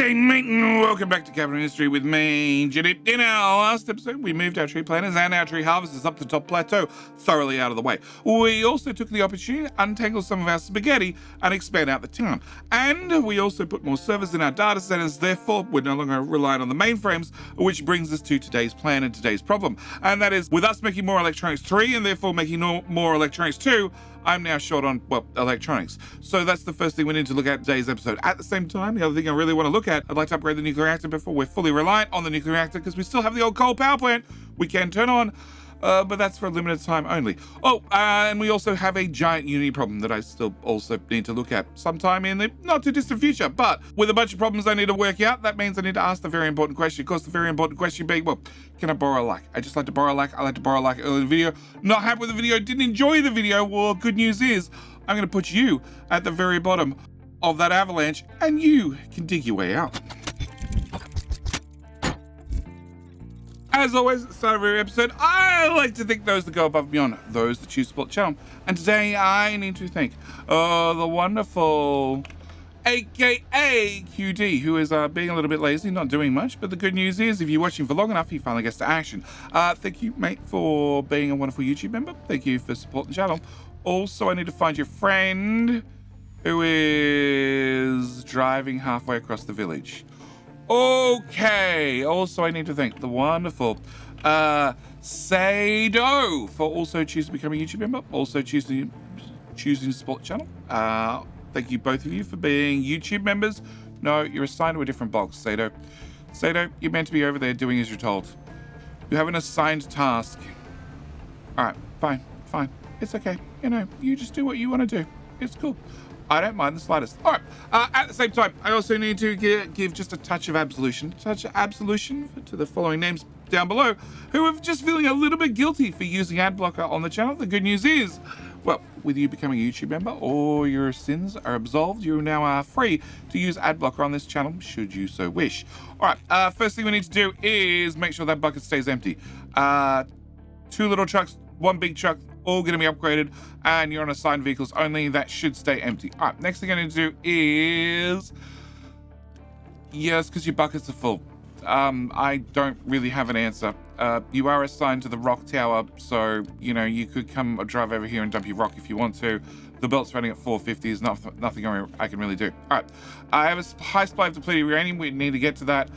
G'day, mate, and welcome back to Cabinet History with me, Judith. In our last episode, we moved our tree planters and our tree harvesters up the top plateau, thoroughly out of the way. We also took the opportunity to untangle some of our spaghetti and expand out the town. And we also put more servers in our data centers, therefore we're no longer relying on the mainframes, which brings us to today's plan and today's problem. And that is, with us making more electronics 3 and therefore making more electronics 2, I'm now short on, well, electronics. So that's the first thing we need to look at in today's episode. At the same time, the other thing I really want to look at, I'd like to upgrade the nuclear reactor before we're fully reliant on the nuclear reactor, because we still have the old coal power plant we can turn on, but that's for a limited time only. Oh, and we also have a giant Unity problem that I still also need to look at sometime in the not too distant future. But with a bunch of problems I need to work out, that means I need to ask the very important question. Of course, the very important question being, well, can I borrow a like? I just like to borrow a like. I like to borrow a like early in the video. Not happy with the video, didn't enjoy the video. Well, good news is I'm going to put you at the very bottom of that avalanche and you can dig your way out. As always, at the start of every episode, I like to thank those that go above and beyond, those that choose to support the channel. And today I need to thank the wonderful AKA QD, who is being a little bit lazy, not doing much. But the good news is, if you're watching for long enough, he finally gets to action. Thank you, mate, for being a wonderful YouTube member. Thank you for supporting the channel. Also, I need to find your friend who is driving halfway across the village. Okay, also I need to thank the wonderful Sado for also choosing to become a YouTube member, also choosing to support the channel. Thank you both of you for being YouTube members. No, you're assigned to a different box, Sado. Sado, you're meant to be over there doing as you're told. You have an assigned task. Alright, fine. It's okay. You know, you just do what you want to do. It's cool. I don't mind the slightest. All right. At the same time, I also need to give just a touch of absolution to the following names down below, who are just feeling a little bit guilty for using ad blocker on the channel. The good news is, well, with you becoming a YouTube member, all your sins are absolved. You now are free to use ad blocker on this channel, should you so wish. All right. First thing we need to do is make sure that bucket stays empty. 2 little trucks, 1 big truck, all going to be upgraded, and you're on assigned vehicles only. That should stay empty. All right, next thing I need to do is, yes, because your buckets are full. I don't really have an answer. You are assigned to the rock tower, so, you know, you could come drive over here and dump your rock if you want to. The belt's running at 450. There's nothing I can really do. All right, I have a high supply of depleted uranium. We need to get to that.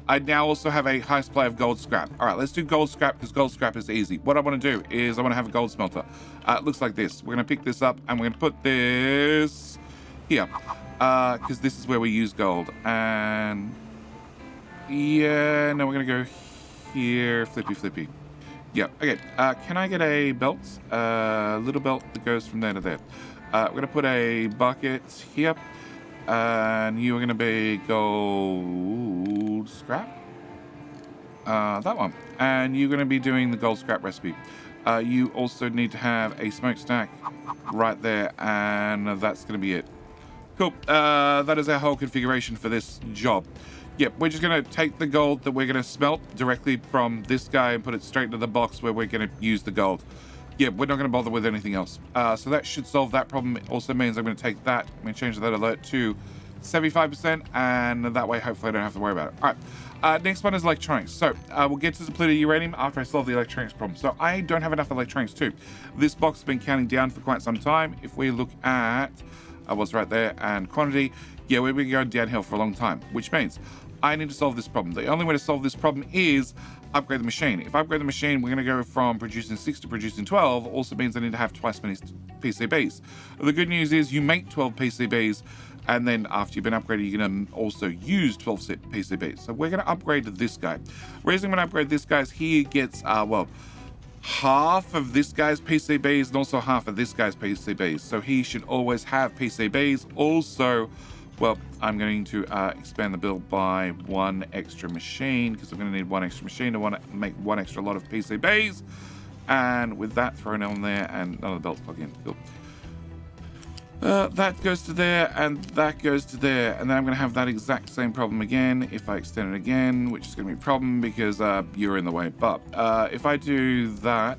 I now also have a high supply of gold scrap. All right, let's do gold scrap, because gold scrap is easy. What I want to do is I want to have a gold smelter. It looks like this. We're going to pick this up and we're going to put this here, because this is where we use gold. And yeah, no, we're going to go here, flippy. Yeah, okay. Can I get a belt? Little belt that goes from there to there. We're going to put a bucket here. And you are going to be gold scrap. That one. And you're going to be doing the gold scrap recipe. You also need to have a smokestack right there, and that's going to be it. Cool. That is our whole configuration for this job. Yep, we're just going to take the gold that we're going to smelt directly from this guy and put it straight into the box where we're going to use the gold. Yeah, we're not going to bother with anything else. So that should solve that problem. It also means I'm going to take that. I'm going to change that alert to 75%, and that way, hopefully, I don't have to worry about it. All right. Next one is electronics. So we'll get to depleted uranium after I solve the electronics problem. So I don't have enough electronics too. This box has been counting down for quite some time. If we look at what's right there and quantity, yeah, we've been going downhill for a long time, which means I need to solve this problem. The only way to solve this problem is upgrade the machine. If I upgrade the machine, we're going to go from producing 6 to producing 12. Also means I need to have twice many PCBs. The good news is you make 12 PCBs, and then after you've been upgraded, you're going to also use 12 PCBs. So we're going to upgrade this guy. The reason I'm going to upgrade this guy is he gets, well, half of this guy's PCBs and also half of this guy's PCBs. So he should always have PCBs. Also, well, I'm going to expand the build by 1 extra machine, because I'm going to need 1 extra machine to make 1 extra lot of PCBs. And with that thrown on there and none of the belts plug in. Cool. That goes to there and that goes to there. And then I'm going to have that exact same problem again if I extend it again, which is going to be a problem because you're in the way. But if I do that,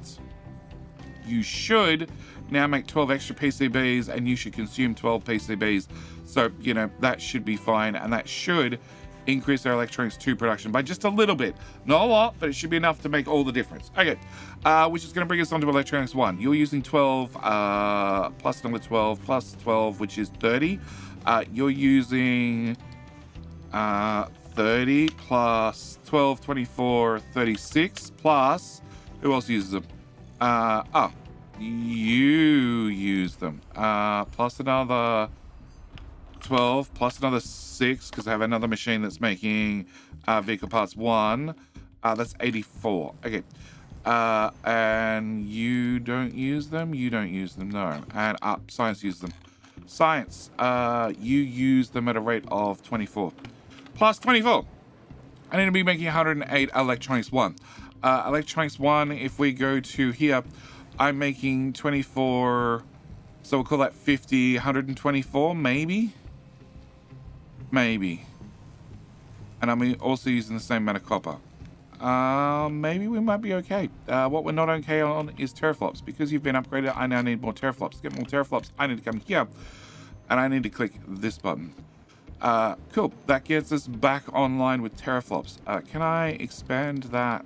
you should now make 12 extra PCBs and you should consume 12 PCBs. So, you know, that should be fine, and that should increase our electronics 2 production by just a little bit. Not a lot, but it should be enough to make all the difference. Okay, which is going to bring us on to electronics 1. You're using 12 plus another 12 plus 12, which is 30. You're using 30 plus 12, 24, 36 plus, who else uses them? You use them. Plus another 12 plus another 6 because I have another machine that's making vehicle parts 1. That's 84. Okay. And you don't use them? You don't use them, no. And science uses them. Science, you use them at a rate of 24. Plus 24. I need to be making 108 electronics 1. Electronics 1, if we go to here, I'm making 24, so we'll call that 50, 124, maybe? Maybe. And I'm also using the same amount of copper. Maybe we might be okay. What we're not okay on is teraflops. Because you've been upgraded, I now need more teraflops. To get more teraflops, I need to come here, and I need to click this button. Cool. That gets us back online with teraflops. Can I expand that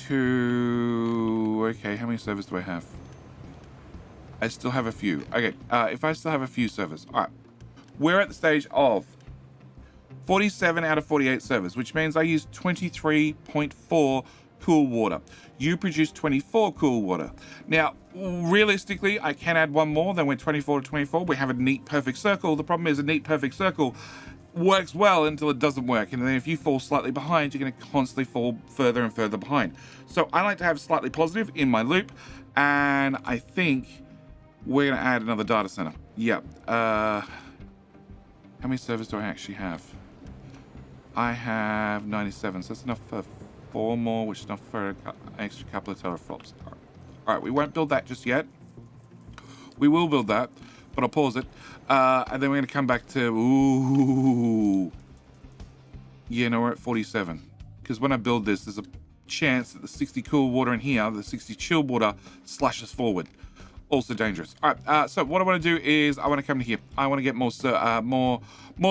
to... Okay, how many servers do I have? I still have a few. Okay, if I still have a few servers. All right. We're at the stage of 47 out of 48 servers, which means I use 23.4 cool water. You produce 24 cool water. Now, realistically, I can add one more, then we're 24 to 24. We have a neat perfect circle. The problem is a neat perfect circle works well until it doesn't work. And then if you fall slightly behind, you're going to constantly fall further and further behind. So I like to have slightly positive in my loop. And I think we're going to add another data center. Yep. How many servers do I actually have? I have 97, so that's enough for 4 more, which is enough for an extra couple of teraflops. All right, we won't build that just yet. We will build that, but I'll pause it. And then we're going to come back to... Ooh. Yeah, no, we're at 47. Because when I build this, there's a chance that the 60 cool water in here, the 60 chill water, slashes forward. Also dangerous. All right, so what I want to do is I want to come to here. I want to get more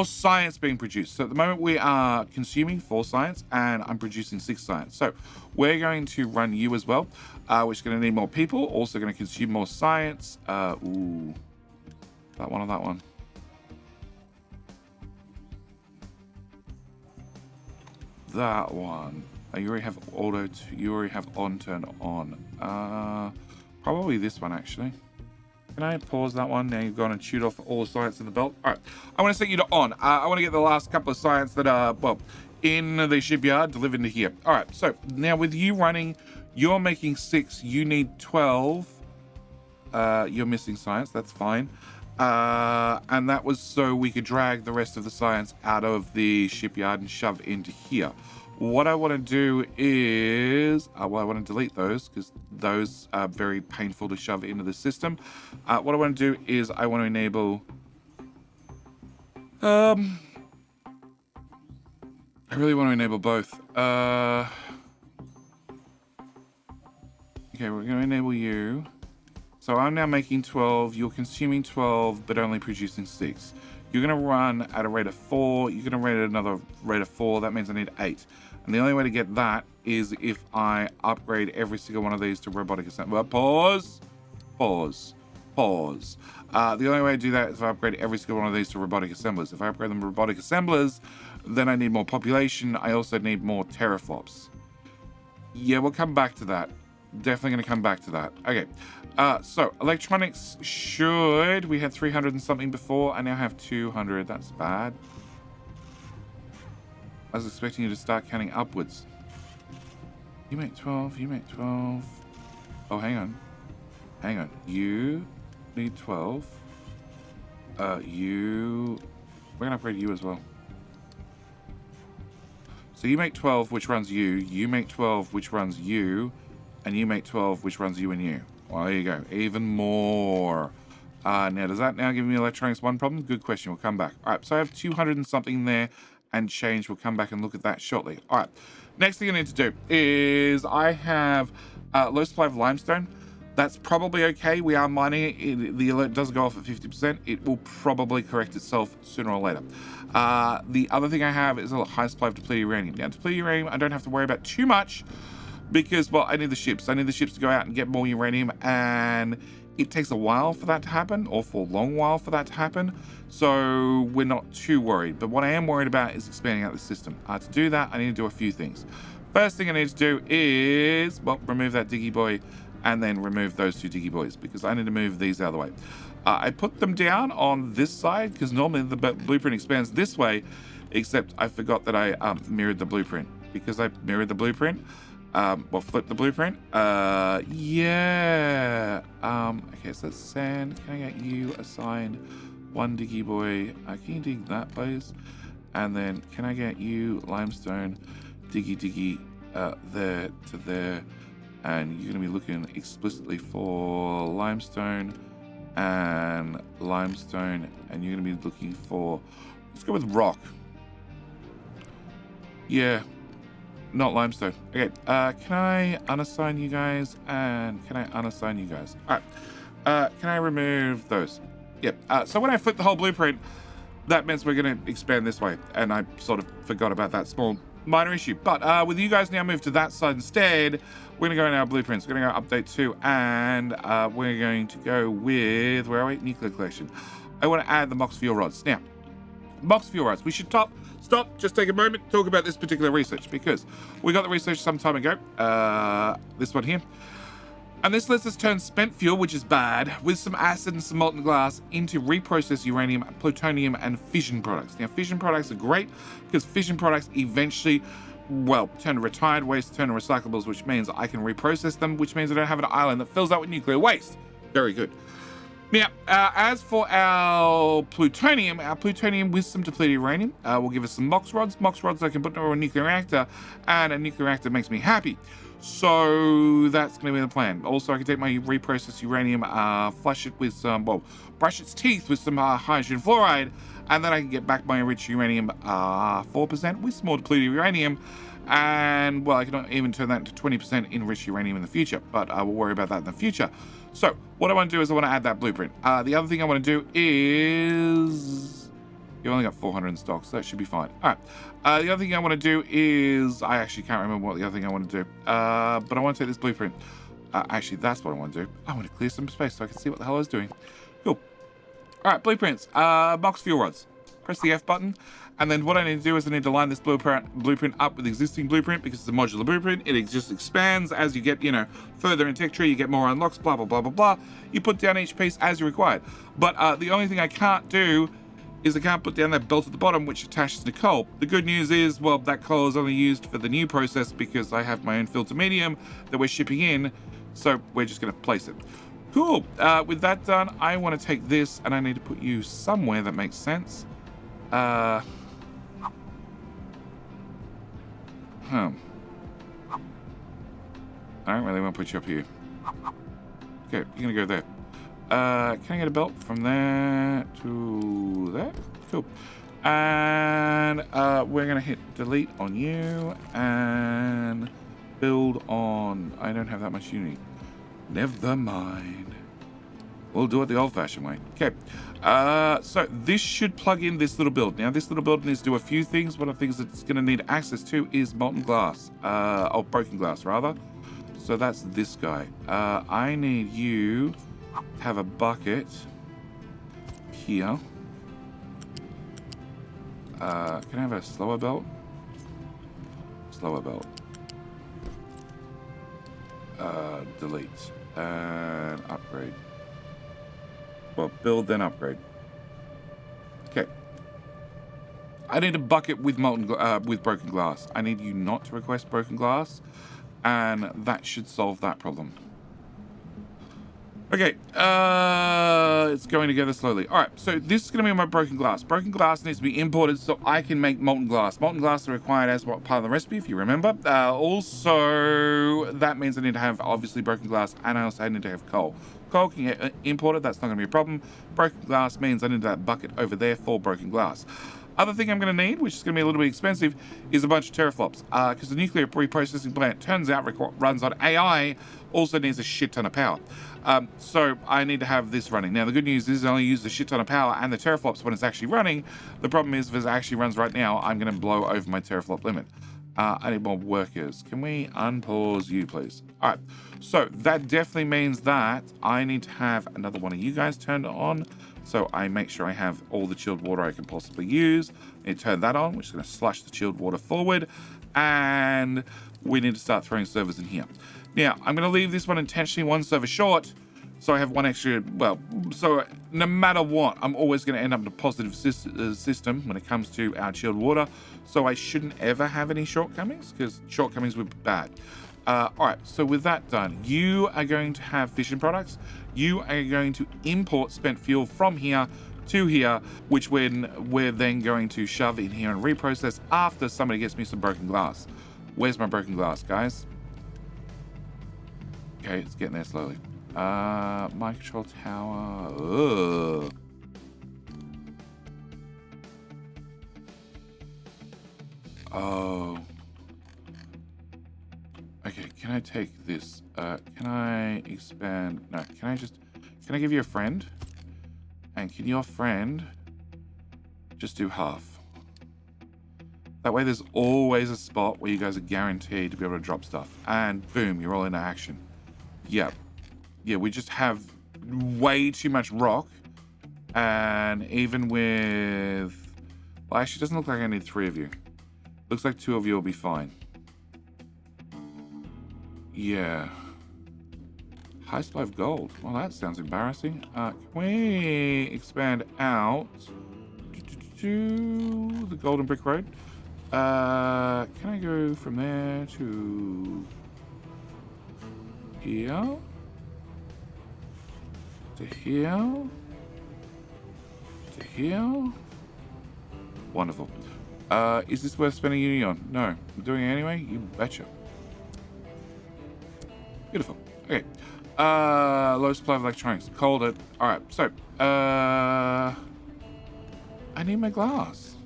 science being produced. So at the moment we are consuming 4 science and I'm producing 6 science. So we're going to run you as well, which is going to need more people. Also going to consume more science. Ooh, that one or that one. That one. You already have auto. You already have on turned on. Probably this one, actually. Can I pause that one? Now you've gone and shoot off all the science in the belt. All right. I want to set you to on. I want to get the last couple of science that are, well, in the shipyard delivered to here. All right. So now with you running, you're making 6. You need 12. You're missing science. That's fine. And that was so we could drag the rest of the science out of the shipyard and shove into here. What I want to do is, well, I want to delete those because those are very painful to shove into the system. What I want to do is I want to enable, I really want to enable both. Okay, we're going to enable you. So I'm now making 12, you're consuming 12, but only producing 6. You're going to run at a rate of 4. You're going to run at another rate of 4. That means I need 8. And the only way to get that is if I upgrade every single one of these to robotic assembly. Pause. Pause. Pause. The only way to do that is if I upgrade every single one of these to robotic assemblers. If I upgrade them to robotic assemblers, then I need more population. I also need more teraflops. Yeah, we'll come back to that. Definitely going to come back to that. Okay. So electronics should... We had 300 and something before. I now have 200. That's bad. I was expecting you to start counting upwards. You make 12. You make 12. Oh, hang on. Hang on. You need 12. You... We're going to upgrade you as well. So you make 12, which runs you. You make 12, which runs you. And you make 12, which runs you and you. Well, there you go. Even more. Now, does that now give me electronics 1 problem? Good question. We'll come back. All right, so I have 200 and something there and change. We'll come back and look at that shortly. All right. Next thing I need to do is I have low supply of limestone. That's probably okay. We are mining it. The alert does go off at 50%. It will probably correct itself sooner or later. The other thing I have is a high supply of depleted uranium. Now, depleted uranium, I don't have to worry about too much because, well, I need the ships. I need the ships to go out and get more uranium, and it takes a while for that to happen, or for a long while for that to happen. So we're not too worried. But what I am worried about is expanding out the system. To do that, I need to do a few things. First thing I need to do is, well, remove that diggy boy, and then remove those two diggy boys, because I need to move these out of the way. I put them down on this side because normally the blueprint expands this way, except I forgot that I mirrored the blueprint. Because I mirrored the blueprint, well, flip the blueprint. Yeah. Okay, so that's sand. Can I get you assigned one diggy boy? Can you dig that, please? And then can I get you limestone, diggy, there to there? And you're going to be looking explicitly for limestone, and you're going to be looking for, let's go with rock. Yeah, not limestone. Okay, can I unassign you guys, and can I unassign you guys? All right, can I remove those? Yep, so when I flip the whole blueprint, that means we're going to expand this way, and I sort of forgot about that small minor issue. But with you guys now moved to that side instead, we're going to go in our blueprints. We're going to go update 2, and we're going to go with, where are we? Nuclear collection. I want to add the Mox fuel rods. Now, Mox fuel rods. We should stop, just take a moment, talk about this particular research, because we got the research some time ago. This one here. And this lets us turn spent fuel, which is bad, with some acid and some molten glass into reprocessed uranium, plutonium, and fission products. Now, fission products are great because fission products eventually, well, turn to retired waste, turn to recyclables, which means I can reprocess them, which means I don't have an island that fills out with nuclear waste. Very good. Now, as for our plutonium with some depleted uranium will give us some Mox rods. Mox rods I can put into a nuclear reactor, and a nuclear reactor makes me happy. So that's going to be the plan. Also, I can take my reprocessed uranium, flush it with some, well, brush its teeth with some hydrogen fluoride, and then I can get back my enriched uranium 4% with some more depleted uranium. And, well, I can even turn that into 20% enriched uranium in the future, but I will worry about that in the future. So what I want to do is I want to add that blueprint. The other thing I want to do is... You only got 400 in stock, so that should be fine. All right. The other thing I want to do is... I actually can't remember what the other thing I want to do. But I want to take this blueprint. Actually, that's what I want to do. I want to clear some space so I can see what the hell I was doing. Cool. All right, blueprints. Mox fuel rods. Press the F button. And then what I need to do is I need to line this blueprint up with the existing blueprint because it's a modular blueprint. It just expands as you get, further in tech tree. You get more unlocks, blah, blah, blah, blah, blah. You put down each piece as you required. But the only thing I can't do is I can't put down that belt at the bottom, which attaches to coal. The good news is, well, that coal is only used for the new process because I have my own filter medium that we're shipping in. So we're just going to place it. Cool. With that done, I want to take this and I need to put you somewhere that makes sense. I don't really want to put you up here. Okay, you're going to go there. Can I get a belt from there to there? Cool. And we're going to hit delete on you and build on... I don't have that much unity. Never mind. We'll do it the old-fashioned way. Okay. So this should plug in this little build. Now, this little build needs to do a few things. One of the things it's going to need access to is molten glass. Or broken glass, rather. So that's this guy. I need you to have a bucket here. Can I have a slower belt? Slower belt. Delete. And upgrade. Well, build, then upgrade. Okay. I need a bucket with with broken glass. I need you not to request broken glass, and that should solve that problem. Okay, it's going together slowly. All right, so this is going to be my broken glass. Broken glass needs to be imported so I can make molten glass. Molten glass is required as part of the recipe, if you remember. Also, that means I need to have, obviously, broken glass, and I also need to have coal. Coal can get imported, that's not going to be a problem. Broken glass means I need that bucket over there for broken glass. Other thing I'm going to need, which is going to be a little bit expensive, is a bunch of teraflops. Because the nuclear reprocessing plant, turns out, runs on AI, also needs a shit ton of power. So I need to have this running. Now, the good news is I only use a shit ton of power and the teraflops when it's actually running. The problem is if it actually runs right now, I'm going to blow over my teraflop limit. I need more workers. Can we unpause you, please? All right. So that definitely means that I need to have another one of you guys turned on. So I make sure I have all the chilled water I can possibly use. I need to turn that on, which is going to slush the chilled water forward. And we need to start throwing servers in here. Now, I'm going to leave this one intentionally one server short. So I have one extra, well, so no matter what, I'm always going to end up in a positive system when it comes to our chilled water. So I shouldn't ever have any shortcomings, because shortcomings would be bad. All right, so with that done, you are going to have fission products. You are going to import spent fuel from here to here, which we're then going to shove in here and reprocess after somebody gets me some broken glass. Where's my broken glass, guys? Okay, it's getting there slowly. My control tower. Ugh. Oh. Okay, can I take this? Can I expand? No, can I give you a friend? And can your friend just do half? That way there's always a spot where you guys are guaranteed to be able to drop stuff. And boom, you're all into action. Yep. Yeah, we just have way too much rock. And even with... Well, actually, it doesn't look like I need 3 of you. Looks like 2 of you will be fine. Yeah. High supply of gold. Well, that sounds embarrassing. Can we expand out to the Golden Brick Road? Can I go from there to here? To here? To here? Wonderful. Is this worth spending uni on? No. I'm doing it anyway? You betcha. Beautiful. Okay. Low supply of electronics. Cold it. Alright, so, I need my glass.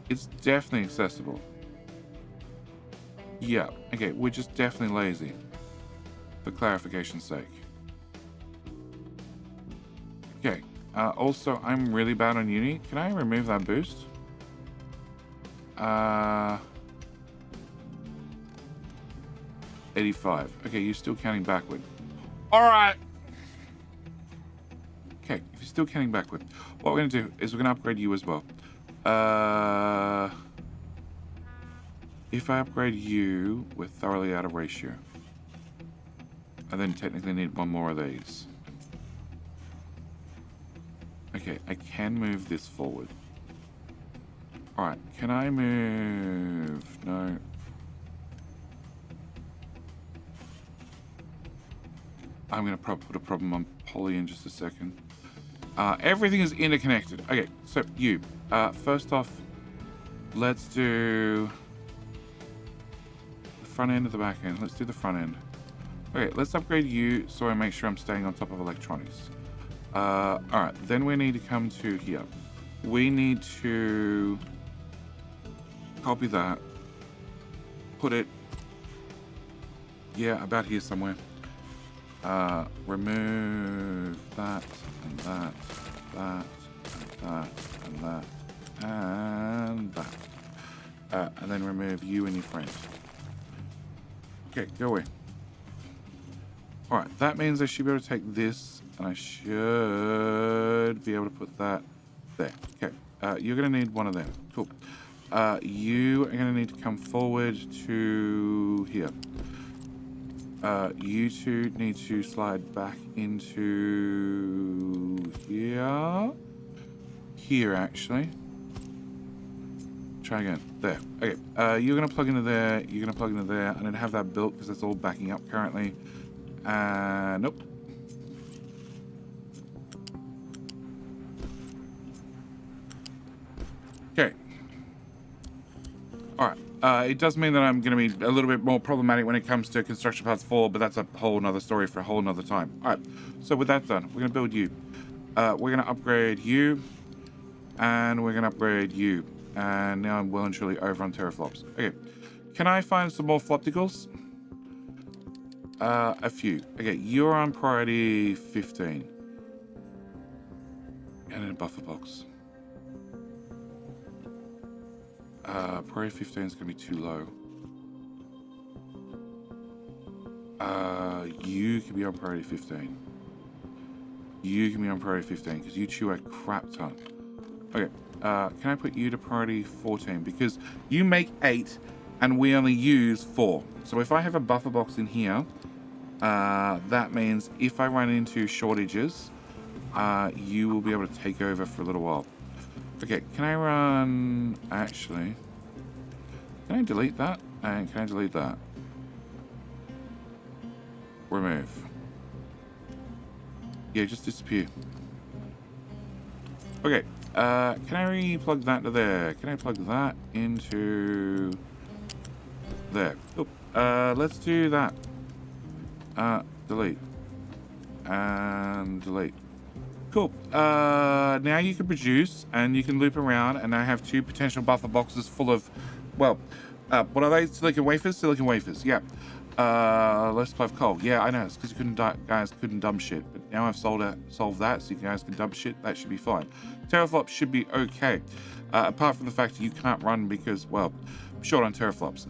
It's definitely accessible. Yeah, okay, we're just definitely lazy. For clarification's sake. Okay, also, I'm really bad on uni. Can I remove that boost? 85. Okay, you're still counting backward. Alright! Okay, if you're still counting backward, what we're going to do is we're going to upgrade you as well. If I upgrade you, we're thoroughly out of ratio. I then technically need 1 more of these. Okay, I can move this forward. Alright, can I move? No. I'm going to put a problem on Polly in just a second. Everything is interconnected. Okay, so you. First off, let's do the front end or the back end. Let's do the front end. Okay, let's upgrade you so I make sure I'm staying on top of electronics. Alright, then we need to come to here. We need to copy that. Put it, yeah, about here somewhere. Remove that and that, that, and that, and that, and that. And then remove you and your friend. Okay, go away. Alright, that means I should be able to take this, and I should be able to put that there. Okay, you're going to need one of them. Cool. You are going to need to come forward to here. You two need to slide back into here. Here, actually. Try again. There. Okay. You're going to plug into there. You're going to plug into there. I'm going to have that built because that's all backing up currently. Nope. Okay. All right. It does mean that I'm going to be a little bit more problematic when it comes to construction parts 4, but that's a whole nother story for a whole nother time. All right. So with that done, we're going to build you. We're going to upgrade you, and we're going to upgrade you. And now I'm well and truly over on Teraflops. Okay, can I find some more flopticals? A few. Okay, you're on priority 15. And in a buffer box. Priority 15 is going to be too low. You can be on priority 15. You can be on priority 15 because you chew a crap ton. Okay, can I put you to priority 14? Because you make 8 and we only use 4. So if I have a buffer box in here, that means if I run into shortages, you will be able to take over for a little while. Okay, can I run... Actually, can I delete that? And can I delete that? Remove. Yeah, just disappear. Okay, can I re-plug that to there? Can I plug that into there? Oop. Let's do that. Delete. And delete. Cool. Now you can produce and you can loop around, and I have 2 potential buffer boxes full of, well, what are they? Silicon wafers? Silicon wafers, yeah. Let's play coal. Yeah, I know. It's because you guys couldn't dump shit. But now I've solved that, so you guys can dump shit. That should be fine. Teraflops should be okay. Apart from the fact that you can't run because, well, I'm short on teraflops.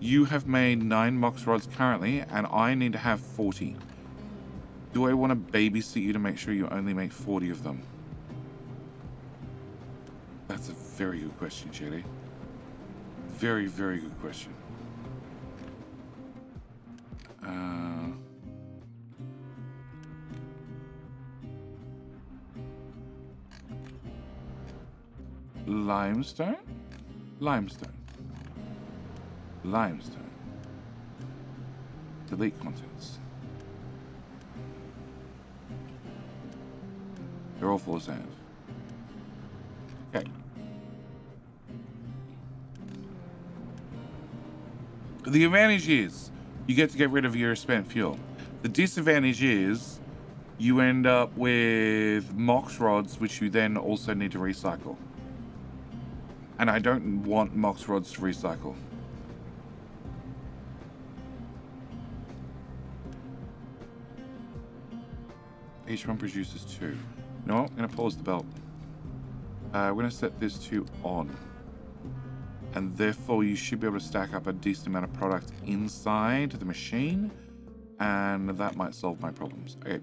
You have made 9 mox rods currently, and I need to have 40. Do I want to babysit you to make sure you only make 40 of them? That's a very good question, Jetty. Very, very good question. Limestone? Limestone. Limestone. Delete contents. They're all full of sand. Okay. The advantage is you get to get rid of your spent fuel. The disadvantage is you end up with mox rods, which you then also need to recycle. And I don't want mox rods to recycle. Each one produces 2. You know what? I'm going to pause the belt. We're going to set this to on. And therefore you should be able to stack up a decent amount of product inside the machine. And that might solve my problems. Okay.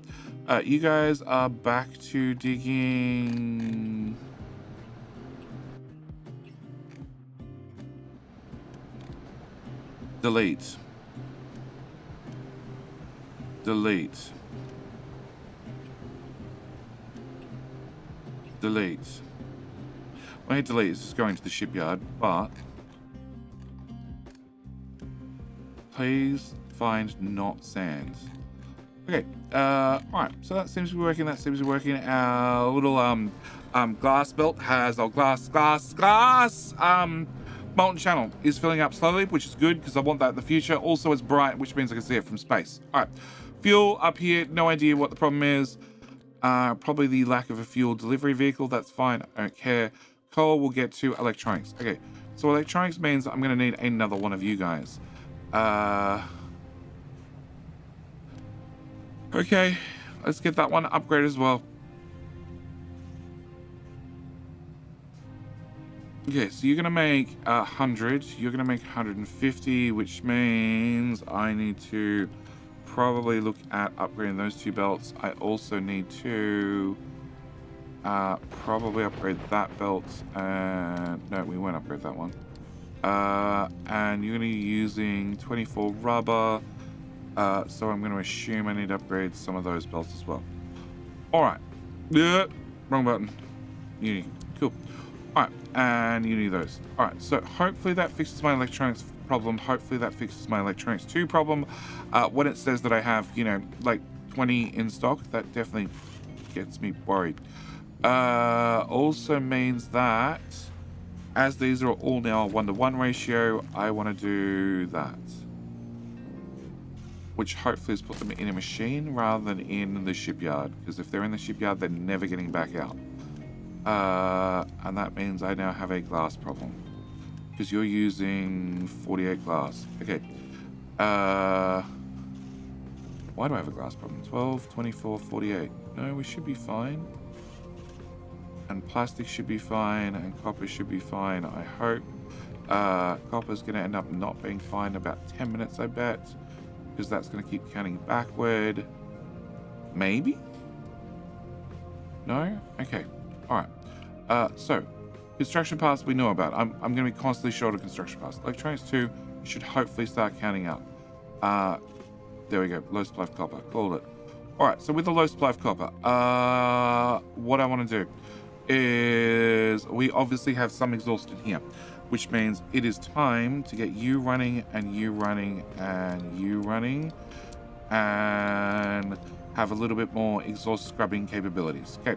You guys are back to digging... Delete. Delete. Delete. When I delete, it's just going to the shipyard, but please find not sand. Okay, alright, so that seems to be working, Our little glass belt has our glass molten channel is filling up slowly, which is good because I want that in the future. Also, it's bright, which means I can see it from space. All right, fuel up here. No idea what the problem is. Probably the lack of a fuel delivery vehicle. That's fine. I don't care. Coal will get to electronics. Okay, so electronics means I'm going to need another one of you guys. Okay, let's get that one upgraded as well. Okay, so you're gonna make 100, you're gonna make 150, which means I need to probably look at upgrading those 2 belts. I also need to probably upgrade that belt, and no, we won't upgrade that one. And you're gonna be using 24 rubber, so I'm gonna assume I need to upgrade some of those belts as well. All right, wrong button. Uni, cool. All right, and you need those. All right, so hopefully that fixes my electronics problem. Hopefully that fixes my electronics 2 problem. When it says that I have, you know, like 20 in stock, that definitely gets me worried. Also means that as these are all now 1-to-1 ratio, I want to do that. which hopefully has put them in a machine rather than in the shipyard, because if they're in the shipyard, they're never getting back out. And that means I now have a glass problem, because you're using 48 glass. Okay. Why do I have a glass problem? 12, 24, 48. No, we should be fine. And plastic should be fine, and copper should be fine, I hope. Copper's going to end up not being fine in about 10 minutes, I bet, because that's going to keep counting backward. Maybe? No? Okay. All right. So, construction parts we know about. I'm going to be constantly short of construction parts. Electronics 2 should hopefully start counting up. There we go. Low supply of copper. Called it. All right. So with the low supply of copper, what I want to do is we obviously have some exhaust in here, which means it is time to get you running and you running and you running and have a little bit more exhaust scrubbing capabilities. Okay,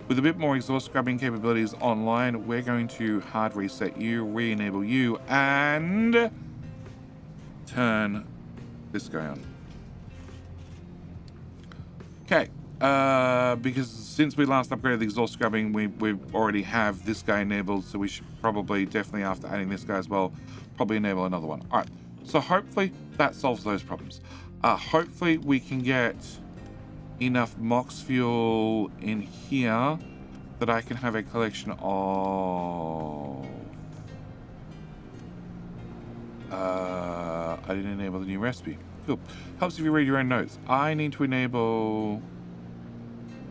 with a bit more exhaust scrubbing capabilities online, we're going to hard reset you, re-enable you, and turn this guy on. Okay, because since we last upgraded the exhaust scrubbing, we already have this guy enabled, so we should probably, definitely after adding this guy as well, probably enable another one. All right, so hopefully that solves those problems. Hopefully we can get enough MOX fuel in here that I can have a collection of... I didn't enable the new recipe. Cool. Helps if you read your own notes. I need to enable...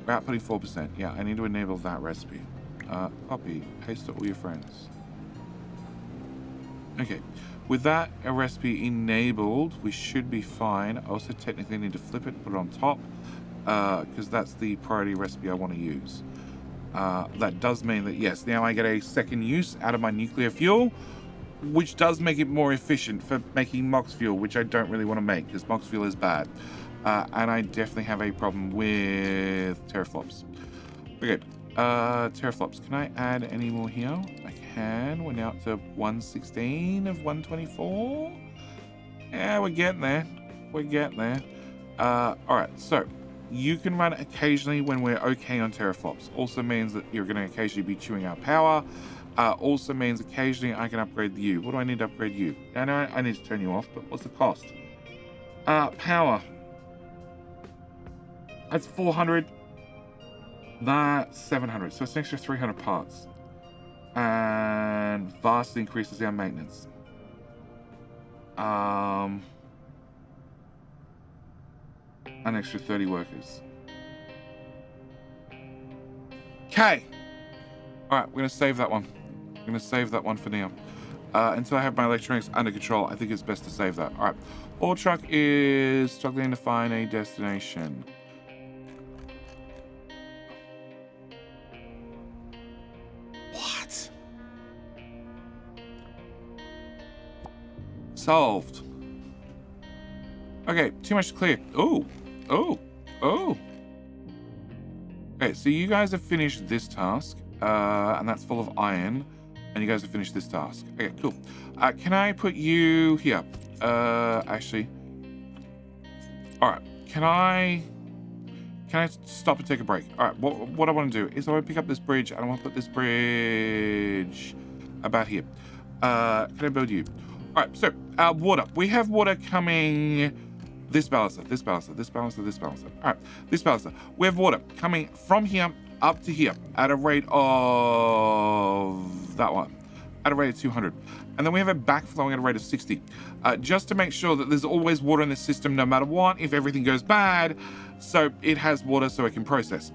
We're outputting 4%. Yeah, I need to enable that recipe. Copy. Paste to all your friends. Okay. With that a recipe enabled, we should be fine. I also technically need to flip it, put it on top, because that's the priority recipe I want to use. That does mean that, yes, now I get a second use out of my nuclear fuel, which does make it more efficient for making MOX fuel, which I don't really want to make, because MOX fuel is bad. And I definitely have a problem with teraflops. Okay, teraflops, can I add any more here? I can. We're now up to 116 of 124. Yeah, we're getting there. We're getting there. All right, so you can run occasionally when we're okay on teraflops. Also means that you're going to occasionally be chewing out power. Also means occasionally I can upgrade you. What do I need to upgrade you? I know I need to turn you off, but what's the cost? Power. That's 400. That's 700. So it's an extra 300 parts. And vastly increases our maintenance. An extra 30 workers. Okay. All right, we're going to save that one. I'm going to save that one for now. Until I have my electronics under control, I think it's best to save that. All right. Haul truck is struggling to find a destination. What? Solved. Okay, too much to clear. Oh. Okay, so you guys have finished this task, and that's full of iron, and you guys have finished this task. Okay, cool. Can I put you here? Actually, all right. Can I stop and take a break? All right. What I want to do is I want to pick up this bridge, and I want to put this bridge about here. Can I build you? All right. So water. We have water coming. This balancer, this balancer, this balancer, this balancer. All right, this balancer. We have water coming from here up to here at a rate of that one, at a rate of 200. And then we have it backflowing at a rate of 60. Just to make sure that there's always water in the system no matter what, if everything goes bad. So it has water so it can process,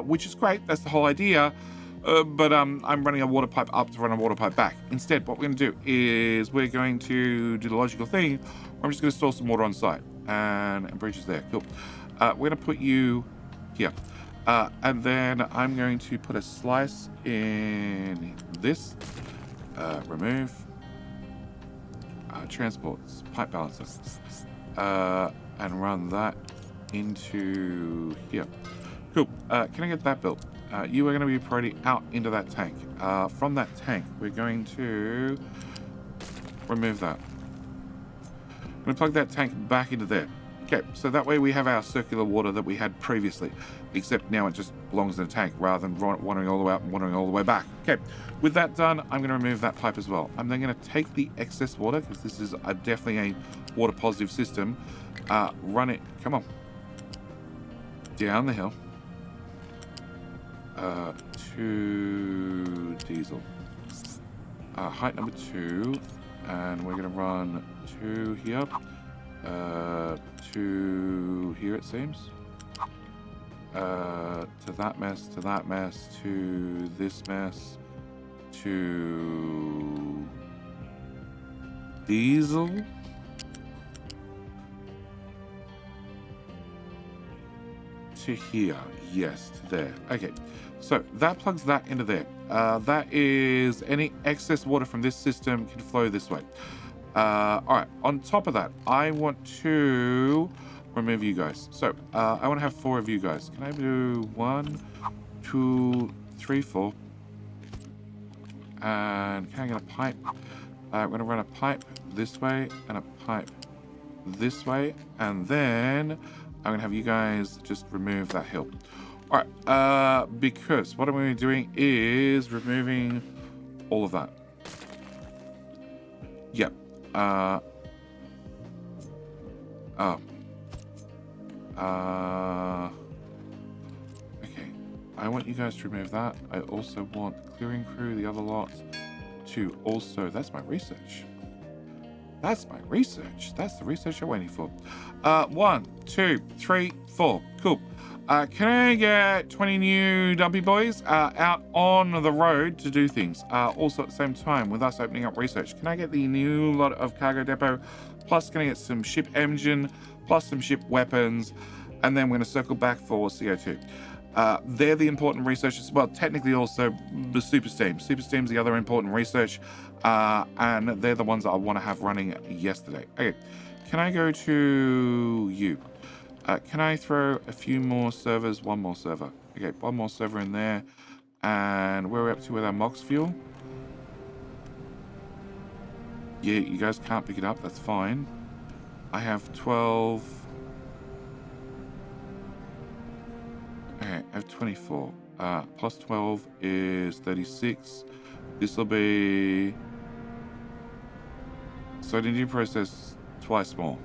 which is great. That's the whole idea. But I'm running a water pipe up to run a water pipe back. Instead, what we're going to do is we're going to do the logical thing. I'm just going to store some water on site. And a bridge is there. Cool. We're going to put you here. And then I'm going to put a slice in this. Remove. Transports. Pipe balancer. And run that into here. Cool. Can I get that built? You are going to be priority out into that tank. From that tank, we're going to remove that. I'm going to plug that tank back into there. Okay, so that way we have our circular water that we had previously, except now it just belongs in a tank rather than wandering all the way out and wandering all the way back. Okay, with that done, I'm going to remove that pipe as well. I'm then going to take the excess water, because this is definitely a water positive system, run it, come on, down the hill, to diesel, height number 2, and we're going to run to here, to here it seems, to that mess, to this mess, to diesel, to here, yes, to there. Okay, so that plugs that into there. That is any excess water from this system can flow this way. All right, on top of that, I want to remove you guys. So I want to have 4 of you guys. Can I do 1, 2, 3, 4? And can I get a pipe? I'm going to run a pipe this way and a pipe this way, and then I'm going to have you guys just remove that hill. All right, because what I'm going to be doing is removing all of that. Yep. Okay. I want you guys to remove that. I also want the clearing crew, the other lot, to also... That's my research. That's my research. That's the research I'm waiting for. 1, 2, 3, 4. Cool. Can I get 20 new dumpy boys out on the road to do things? Also at the same time, with us opening up research, can I get the new lot of cargo depot? Plus, can I get some ship engine? Plus some ship weapons? And then we're going to circle back for CO2. They're the important researchers. Well, technically also the super steam. Super steam's the other important research. And they're the ones that I want to have running yesterday. Okay, can I go to you? Can I throw a few more servers? 1 more server. Okay, 1 more server in there. And where are we up to with our MOX fuel? Yeah, you guys can't pick it up. That's fine. I have 12. Okay, I have 24. Plus 12 is 36. This will be... So I need to process twice more.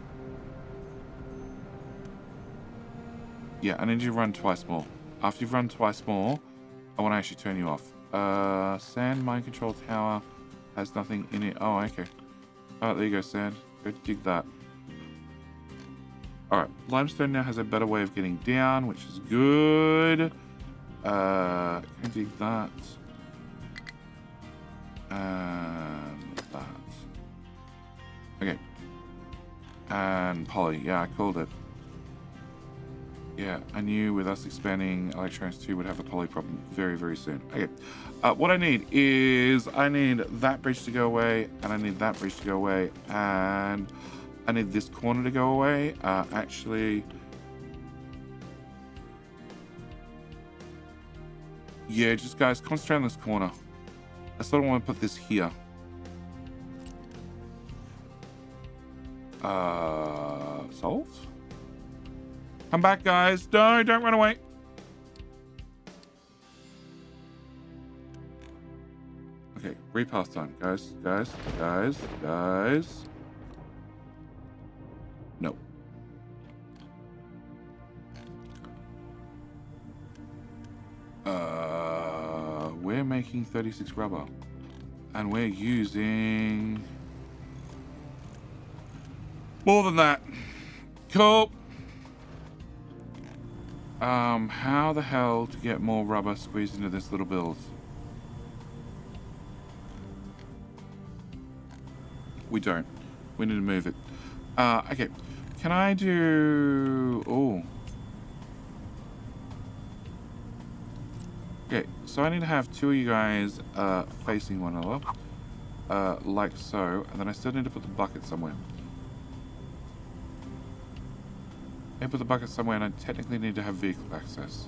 Yeah, I need you to run twice more. After you've run twice more, I want to actually turn you off. Sand mine control tower has nothing in it. Oh, okay. Oh, there you go, sand. Go dig that. Alright, limestone now has a better way of getting down, which is good. Can I dig that? And that. Okay. And poly. Yeah, I called it. Yeah, I knew with us expanding electronics 2 would have a poly problem very, very soon. Okay, what I need is I need that bridge to go away, and I need that bridge to go away, and I need this corner to go away. Actually, yeah, just guys, concentrate on this corner. I sort of want to put this here. Solved? Come back, guys. No, don't run away. Okay, repass time. Guys. No. We're making 36 rubber. And we're using... more than that. Cool. How the hell to get more rubber squeezed into this little build? We don't. We need to move it. Okay. Can I do... Oh. Okay, so I need to have 2 of you guys facing one another. Like so. And then I still need to put the bucket somewhere. I put the bucket somewhere, and I technically need to have vehicle access.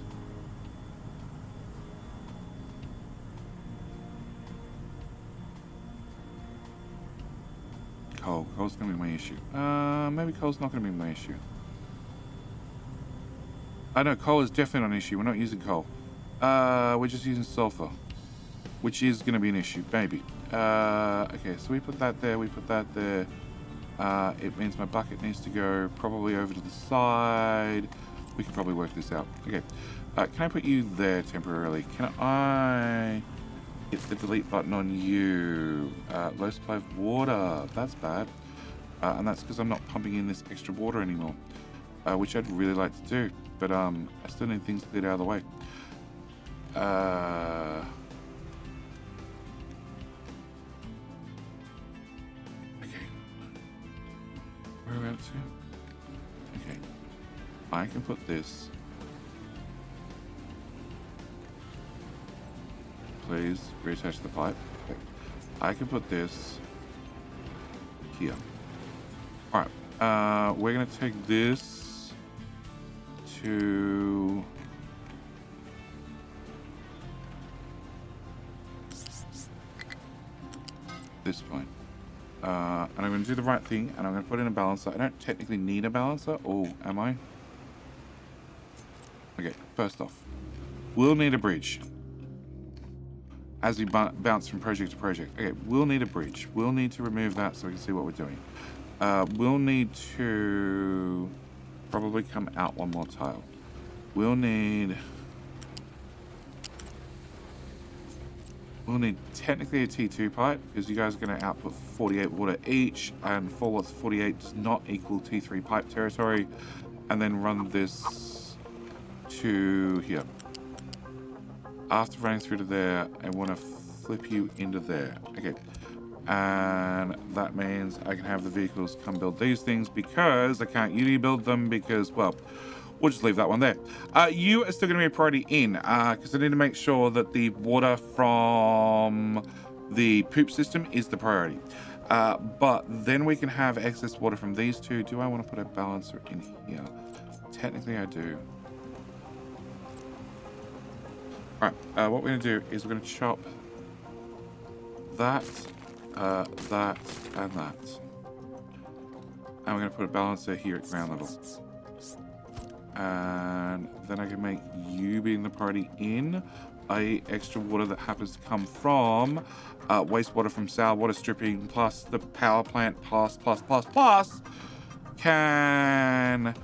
Coal. Coal's going to be my issue. Maybe coal's not going to be my issue. I know coal is definitely not an issue. We're not using coal. We're just using sulfur, which is going to be an issue, maybe. Okay, so we put that there. We put that there. It means my bucket needs to go probably over to the side. We can probably work this out. Okay. Can I put you there temporarily? Can I hit the delete button on you? Low supply of water. That's bad. And that's because I'm not pumping in this extra water anymore, which I'd really like to do. But I still need things to get out of the way. Okay. Where are we up to? Okay. I can put this. Please reattach the pipe. Okay. I can put this here. All right. We're gonna take this to this point. And I'm going to do the right thing, and I'm going to put in a balancer. I don't technically need a balancer. Oh, am I? Okay, first off, we'll need a bridge as we bounce from project to project. Okay, we'll need a bridge. We'll need to remove that so we can see what we're doing. We'll need to probably come out one more tile. We'll need technically a T2 pipe, because you guys are going to output 48 water each, and 4 watts 48 does not equal T3 pipe territory. And then run this to here. After running through to there, I want to flip you into there. Okay. And that means I can have the vehicles come build these things, because I can't uni build them because, well, we'll just leave that one there. You are still going to be a priority in, because I need to make sure that the water from the poop system is the priority. But then we can have excess water from these two. Do I want to put a balancer in here? Technically, I do. All right, what we're going to do is we're going to chop that, that, and that. And we're going to put a balancer here at ground level. And then I can make you being the priority in, i.e. extra water that happens to come from wastewater from sour water stripping, plus the power plant, plus can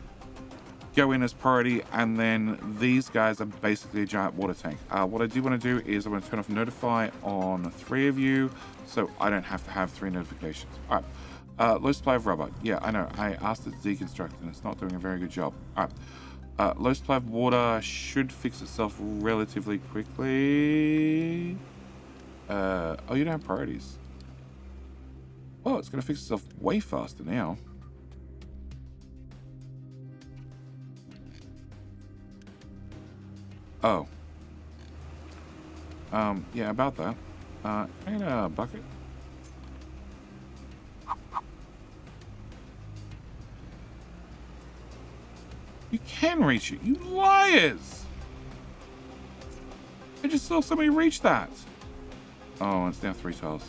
go in as priority. And then these guys are basically a giant water tank. What I do want to do is I want to turn off notify on 3 of you, so I don't have to have 3 notifications. All right. Low supply of rubber. Yeah, I know. I asked it to deconstruct and it's not doing a very good job. All right. Low supply of water should fix itself relatively quickly. Oh, you don't have priorities. Oh, it's going to fix itself way faster now. Oh. Yeah, about that. Can I get a bucket? You can reach it, you liars! I just saw somebody reach that. Oh, it's now 3 tiles.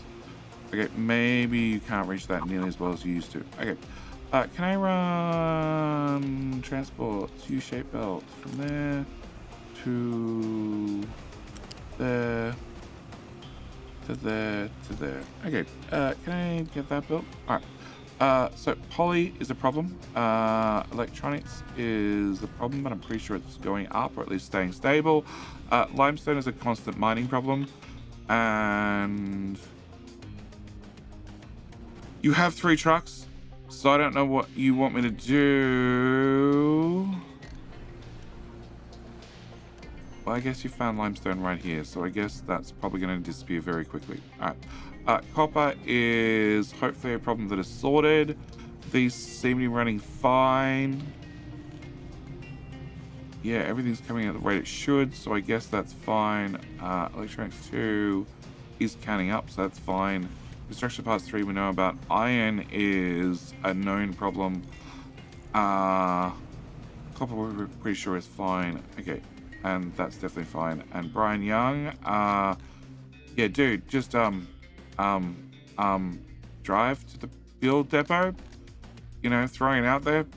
Okay, maybe you can't reach that nearly as well as you used to. Okay, can I run transport U-shaped belt from there to there to there to there? Okay, can I get that built? All right. So poly is a problem. Electronics is a problem, but I'm pretty sure it's going up, or at least staying stable. Limestone is a constant mining problem. And you have 3 trucks, so I don't know what you want me to do. Well, I guess you found limestone right here, so I guess that's probably going to disappear very quickly. All right. Copper is hopefully a problem that is sorted. These seem to be running fine. Yeah, everything's coming at the rate it should, so I guess that's fine. Electronics 2 is counting up, so that's fine. Construction parts 3 we know about. Iron is a known problem. Copper we're pretty sure is fine. Okay, and that's definitely fine. And Brian Young, yeah, dude, just drive to the fuel depot, you know, throwing it out there.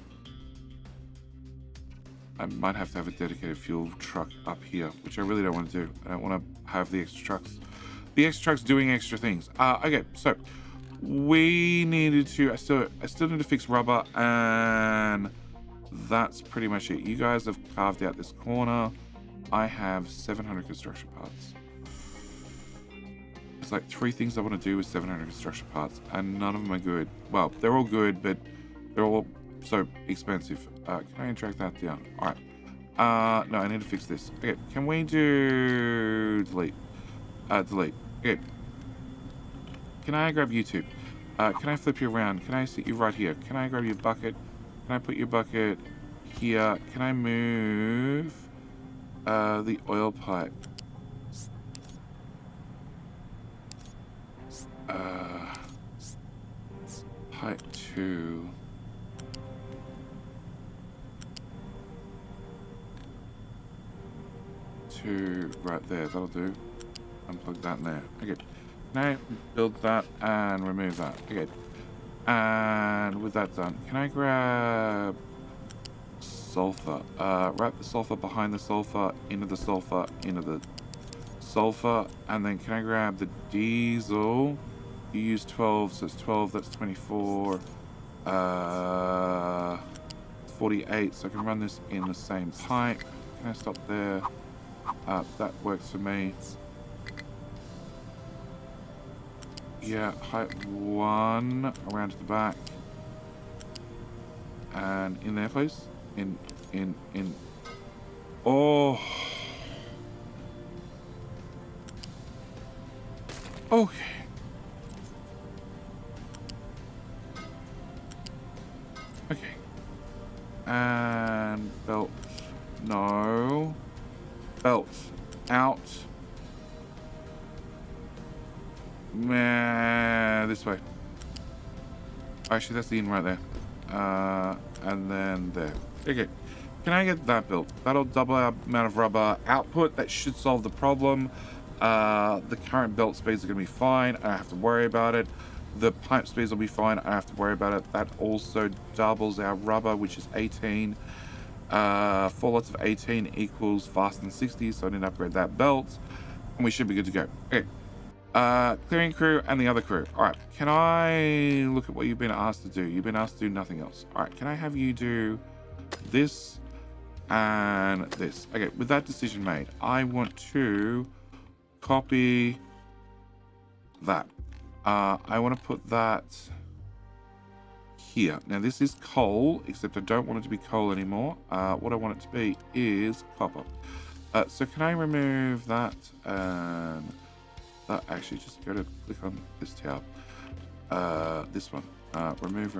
I might have to have a dedicated fuel truck up here, which I really don't want to do. I don't want to have the extra trucks. The extra trucks doing extra things. Okay, so we needed to. I still need to fix rubber, and that's pretty much it. You guys have carved out this corner. I have 700 construction parts. There's like 3 things I want to do with 700 construction parts, and none of them are good. Well, they're all good, but they're all so expensive. Can I drag that down? All right. No, I need to fix this. Okay, can we do delete? Delete. Okay. Can I grab you two? Can I flip you around? Can I sit you right here? Can I grab your bucket? Can I put your bucket here? Can I move the oil pipe? Pipe 2. Right there, that'll do. Unplug that in there. Okay. Now build that and remove that. Okay. And with that done, can I grab sulfur? Wrap the sulfur behind the sulfur, into the sulfur, into the sulfur, and then can I grab the diesel? You use 12, so it's 12, that's 24. 48, so I can run this in the same pipe. Can I stop there? That works for me. Yeah, height 1 around to the back. And in there, please. In. Oh. Okay. Okay. And belt. No. Belt. Out. Man, this way. Actually, that's the in right there. And then there. Okay. Can I get that built? That'll double our amount of rubber output. That should solve the problem. The current belt speeds are going to be fine. I don't have to worry about it. The pipe speeds will be fine. I don't have to worry about it. That also doubles our rubber, which is 18. 4 lots of 18 equals faster than 60, so I need to upgrade that belt. And we should be good to go. Okay. Clearing crew and the other crew. Alright, can I look at what you've been asked to do? You've been asked to do nothing else. Alright, can I have you do this and this? Okay, with that decision made, I want to copy that. I want to put that here. Now this is coal, except I don't want it to be coal anymore. What I want it to be is copper. So can I remove that and actually just go to click on this tab. This one. Remove.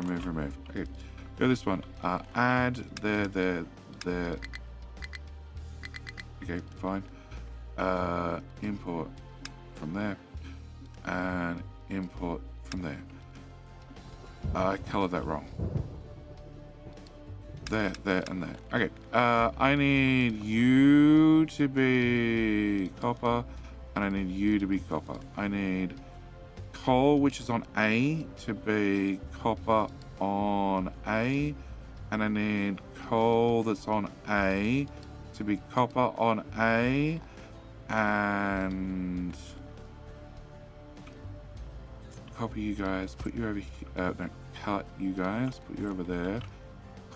Okay. Go this one. Add there. Okay, fine. Import from there. And import from there. I colored that wrong. There, and there. Okay. I need you to be copper. And I need you to be copper. I need coal, which is on A, to be copper on A. And I need coal that's on A to be copper on A. And copy you guys, put you over here. No, cut you guys, put you over there.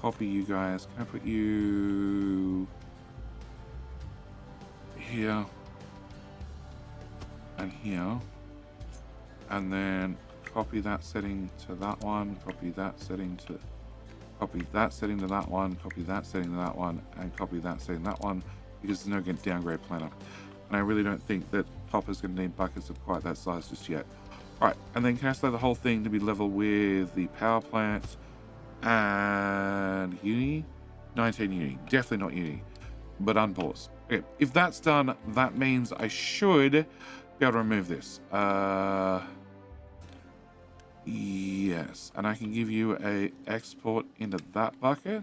Copy you guys. Can I put you here? And here, and then copy that setting to that one, copy that setting to that one, copy that setting to that one, and copy that setting to that one, because there's no downgrade planner. And I really don't think that copper's going to need buckets of quite that size just yet. All right, and then can I select the whole thing to be level with the power plant and uni? 19 uni, definitely not uni, but unpause. Okay, if that's done, that means I should be able to remove this. Yes, and I can give you a export into that bucket.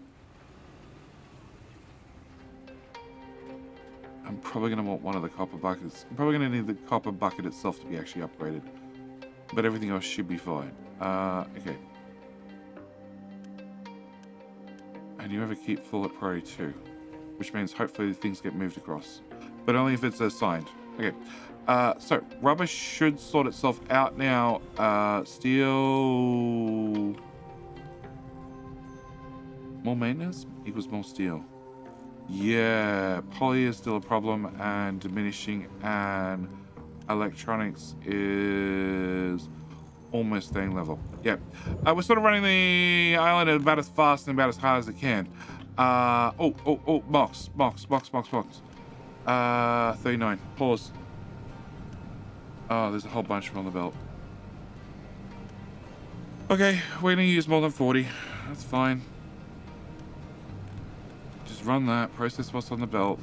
I'm probably going to want one of the copper buckets. I'm probably going to need the copper bucket itself to be actually upgraded, but everything else should be fine. Okay. And you have a keep full at priority 2. which means hopefully things get moved across, but only if it's assigned. Okay, so rubber should sort itself out now. Steel, more maintenance equals more steel. Yeah, poly is still a problem and diminishing, and electronics is almost staying level. Yeah, we're sort of running the island about as fast and about as hard as it can. Box. 39. Pause. Oh, there's a whole bunch from on the belt. Okay, we're gonna use more than 40. That's fine. Just run that. Process what's on the belt.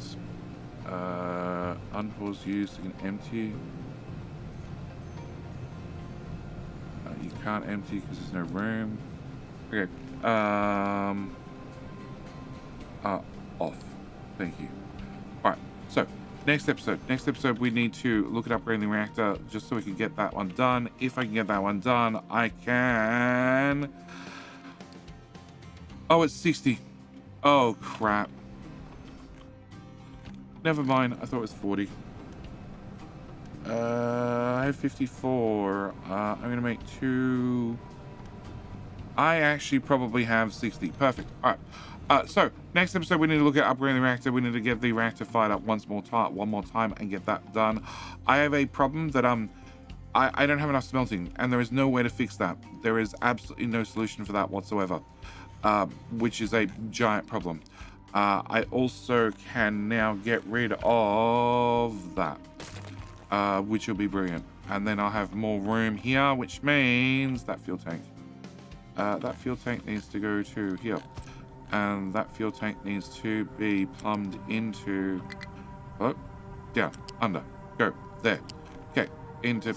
Unpause use. You can empty. You can't empty because there's no room. Okay. Off. Thank you. Alright, so next episode we need to look at upgrading the reactor just so we can get that one done. If I can get that one done, I can... Oh, it's 60. Oh, crap. Never mind, I thought it was 40. I have 54. I'm gonna make 2. I actually probably have 60. Perfect. All right. So next episode we need to look at upgrading the reactor. We need to get the reactor fired up one more time and get that done. I have a problem that I don't have enough smelting, and there is no way to fix that. There is absolutely no solution for that whatsoever, which is a giant problem. I also can now get rid of that. Which will be brilliant. And then I'll have more room here, which means that fuel tank. That fuel tank needs to go to here. And that fuel tank needs to be plumbed into... Oh, down, under, go, there. Okay, into...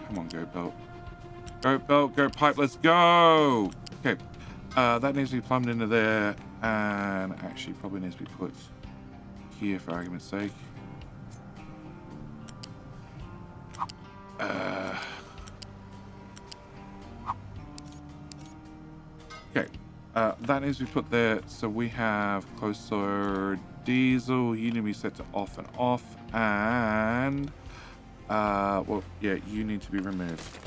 Come on, go belt. Go belt, go pipe, let's go! Okay, that needs to be plumbed into there. And actually probably needs to be put here for argument's sake. Okay, that needs to be put there. So we have closer diesel. You need to be set to off and off, and well, yeah, you need to be removed.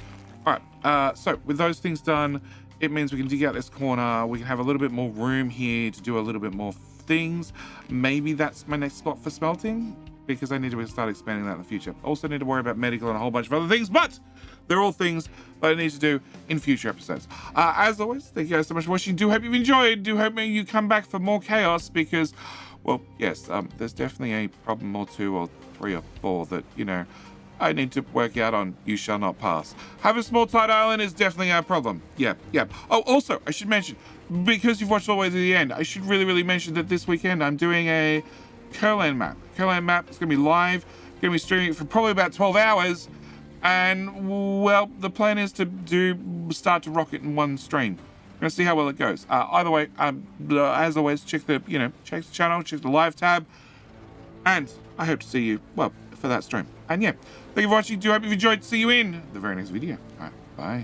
All right. So with those things done, it means we can dig out this corner. We can have a little bit more room here to do a little bit more things. Maybe that's my next spot for smelting, because I need to start expanding that in the future. Also need to worry about medical and a whole bunch of other things, but they're all things that I need to do in future episodes. As always, thank you guys so much for watching. Do hope you've enjoyed. Do hope you come back for more chaos, because, well, yes, there's definitely a problem or 2 or 3 or 4 that, you know, I need to work out on. You shall not pass. Have a small tight island is definitely a problem. Yeah. Oh, also, I should mention, because you've watched all the way to the end, I should really mention that this weekend I'm doing a Curland map. Curland map is going to be live. Going to be streaming it for probably about 12 hours. And, well, the plan is to start to rock it in one stream. We're going to see how well it goes. Either way, as always, check the channel, check the live tab. And I hope to see you, well, for that stream. And yeah, thank you for watching. Do hope you've enjoyed. See you in the very next video. All right, bye.